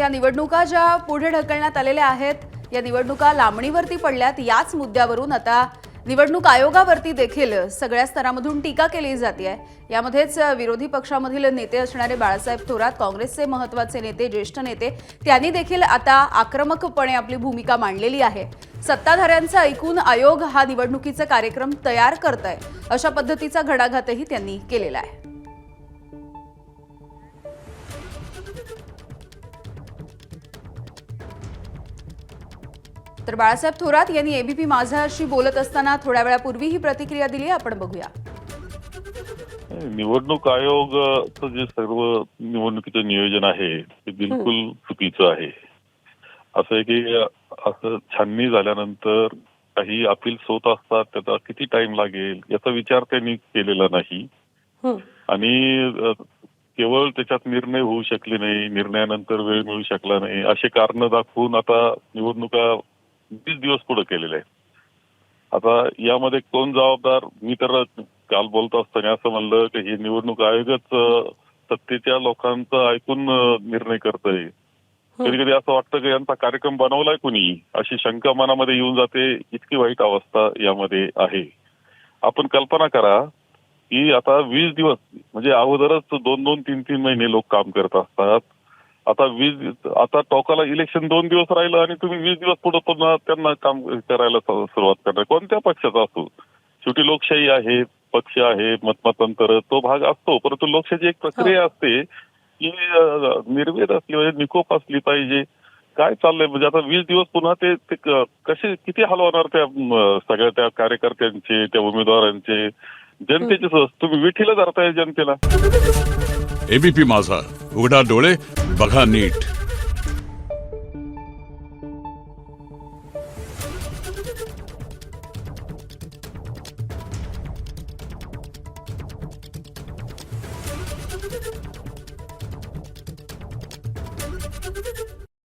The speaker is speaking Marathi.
या निवडणुका ज्या पुढे ढकलण्यात आलेल्या आहेत या निवडणुका लांबणीवरती पडल्यात। याच मुद्द्यावरून आता निवडणूक आयोगावरती देखील सगळ्या स्तरामधून टीका केली जाते। यामध्येच विरोधी पक्षामधील नेते असणारे बाळासाहेब थोरात, काँग्रेसचे महत्त्वाचे नेते, ज्येष्ठ नेते, त्यांनी देखील आता आक्रमकपणे आपली भूमिका मांडलेली आहे। सत्ताधाऱ्यांचं ऐकून आयोग हा निवडणुकीचा कार्यक्रम तयार करतोय अशा पद्धतीचा घणाघातही त्यांनी केलेला आहे। तर बाळासाहेब थोरात यांनी एबीपी माझाशी बोलत असताना थोड्या वेळापूर्वी ही प्रतिक्रिया दिली, आपण बघूया। निवडणूक आयोगचं जे सर्व निवडणुकीचं नियोजन आहे ते बिलकुल चुकीचं आहे। असं आहे की असं छाननी झाल्यानंतर काही अपील्स होत असतात, त्याचा किती टाइम लागेल याचा विचार त्यांनी केलेला नाही आणि केवळ त्याच्यात निर्णय होऊ शकले नाही, निर्णयानंतर वेळ मिळू शकला नाही असे कारण दाखवून आता निवडणुका 20 दिवस पुढे केलेले आहेत। आता यामध्ये कोण जबाबदार? मी तर काल बोलत असताना असं म्हणलं की हे निवडणूक आयोगच सत्तेच्या लोकांचं ऐकून निर्णय करतोय। कधी कधी असं वाटतं की यांचा कार्यक्रम बनवलाय कुणी, अशी शंका मनामध्ये येऊन जाते। इतकी वाईट अवस्था यामध्ये आहे। आपण कल्पना करा की आता 20 दिवस म्हणजे अगोदरच 2-2, 3-3 महिने लोक काम करत असतात। आता टोकाला इलेक्शन 2 दिवस राहिलं आणि तुम्ही 20 दिवस पुढे पुन्हा त्यांना काम करायला सुरुवात करणार। कोणत्या पक्षाचा असो, शेवटी लोकशाही आहे, पक्ष आहे, मतमतांतर तो भाग असतो, परंतु लोकशाहीची एक प्रक्रिया असते की निर्वेद असली पाहिजे, निकोप असली पाहिजे। काय चाललंय म्हणजे आता 20 दिवस पुन्हा ते कसे किती हलवणार त्या सगळ्या त्या कार्यकर्त्यांचे, त्या उमेदवारांचे, जनतेचे? तुम्ही विठीला धरताय जनतेला। एबीपी माझा, उघडा डोळे बघा नीट।